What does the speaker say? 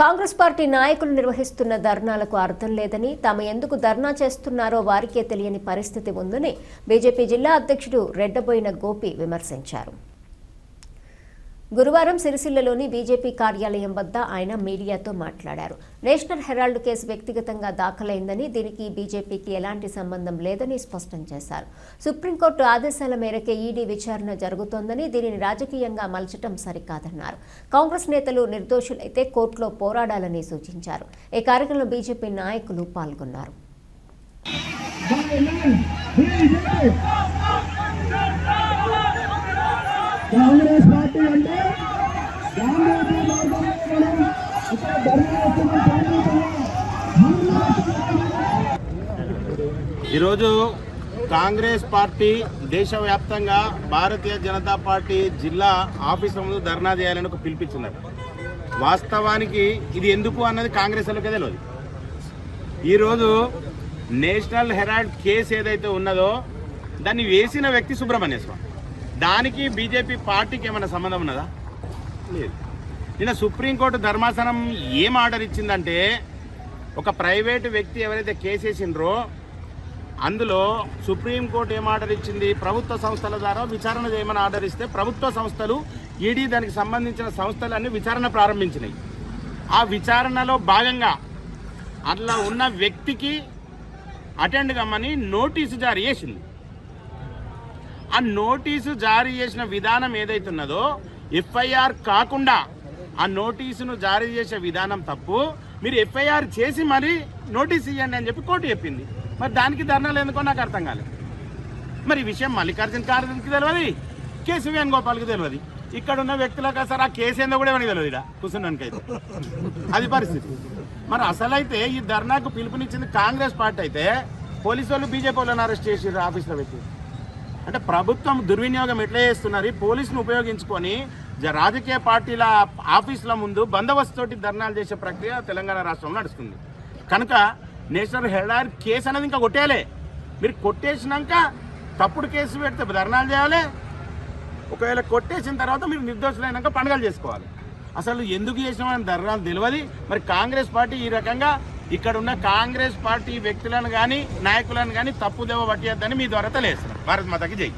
Congress party నాయకులు నిర్వహిస్తున్న ధర్నాలకు అర్థం లేదని, తాము ఎందుకు ధర్నా చేస్తున్నారో వారికే తెలియని పరిస్థితి ఉందని బీజేపీ జిల్లా అధ్యక్షుడు రెడ్డబోయిన గోపి విమర్శించారు. గురువారం సిరిసిల్లలోని బీజేపీ కార్యాలయం వద్ద ఆయన మీడియాతో మాట్లాడారు. నేషనల్ హెరాల్డ్ కేసు వ్యక్తిగతంగా దాఖలైందని, దీనికి బీజేపీకి ఎలాంటి సంబంధం లేదని స్పష్టం చేశారు. సుప్రీంకోర్టు ఆదేశాల మేరకే ఈడీ విచారణ జరుగుతోందని, దీనిని రాజకీయంగా మలచడం సరికాదన్నారు. కాంగ్రెస్ నేతలు నిర్దోషులైతే కోర్టులో పోరాడాలని సూచించారు. ఈ కార్యక్రమంలో బీజేపీ నాయకులు పాల్గొన్నారు. కాంగ్రెస్ పార్టీ అంటే ఈరోజు కాంగ్రెస్ పార్టీ దేశవ్యాప్తంగా భారతీయ జనతా పార్టీ జిల్లా ఆఫీసుల ముందు ధర్నా చేయాలని ఒక పిలిపించున్నారు. వాస్తవానికి ఇది ఎందుకు అన్నది కాంగ్రెస్ వాళ్ళకే తెలియదు. ఈరోజు నేషనల్ హెరాల్డ్ కేసు ఏదైతే ఉన్నదో దాన్ని వేసిన వ్యక్తి సుబ్రహ్మణ్య స్వామి. దానికి బీజేపీ పార్టీకి ఏమైనా సంబంధం ఉన్నదా? లేదు. నిన్న సుప్రీంకోర్టు ధర్మాసనం ఏం ఆర్డర్ ఇచ్చిందంటే, ఒక ప్రైవేటు వ్యక్తి ఎవరైతే కేసు వేసిండ్రో అందులో సుప్రీంకోర్టు ఏం ఆర్డర్ ఇచ్చింది, ప్రభుత్వ సంస్థల ద్వారా విచారణ చేయమని ఆర్డర్ ఇస్తే ప్రభుత్వ సంస్థలు ఈడీ దానికి సంబంధించిన సంస్థలన్నీ విచారణ ప్రారంభించినాయి. ఆ విచారణలో భాగంగా అట్లా ఉన్న వ్యక్తికి అటెండ్ కమ్మని నోటీసు జారీ చేసింది. ఆ నోటీసు జారీ చేసిన విధానం ఏదైతున్నదో ఎఫ్ఐఆర్ కాకుండా ఆ నోటీసును జారీ చేసే విధానం తప్పు. మీరు ఎఫ్ఐఆర్ చేసి మరీ నోటీస్ ఇవ్వండి అని చెప్పి కోర్టు చెప్పింది. మరి దానికి ధర్నాలు ఎందుకో నాకు అర్థం కాలేదు. మరి ఈ విషయం మల్లికార్జున ఖార్గేకి తెలియదు, కేసీ వేణుగోపాల్కి తెలియదు. ఇక్కడ ఉన్న వ్యక్తులకు అసలు ఆ కేసు ఏందో కూడా ఏమని తెలియదు. ఇక్కడ కూర్చున్నానికైతే అది పరిస్థితి. మరి అసలైతే ఈ ధర్నాకు పిలుపునిచ్చింది కాంగ్రెస్ పార్టీ అయితే పోలీసు వాళ్ళు బీజేపీ వాళ్ళని అరెస్ట్ చేసి ఆఫీస్లో పెట్టి, అంటే ప్రభుత్వం దుర్వినియోగం ఎట్లా చేస్తున్నారు, పోలీసును ఉపయోగించుకొని రాజకీయ పార్టీల ఆఫీసుల ముందు బందోబస్తు తోటి ధర్నాలు చేసే ప్రక్రియ తెలంగాణ రాష్ట్రంలో నడుస్తుంది. కనుక నేషనల్ హెరాల్డ్ కేసు అనేది ఇంకా కొట్టేయాలి. మీరు కొట్టేసినాక తప్పుడు కేసు పెడితే ధర్నాలు చేయాలి. ఒకవేళ కొట్టేసిన తర్వాత మీరు నిర్దోషులైనాక పండుగలు చేసుకోవాలి. అసలు ఎందుకు చేసినామని ధర్నాలు తెలియదు. మరి కాంగ్రెస్ పార్టీ ఈ రకంగా ఇక్కడ ఉన్న కాంగ్రెస్ పార్టీ వ్యక్తులను కానీ నాయకులను కానీ తప్పుదేవ పట్టియద్దని మీ ద్వారా తెలియజేస్తున్నారు. భారత్ మాతకి జై.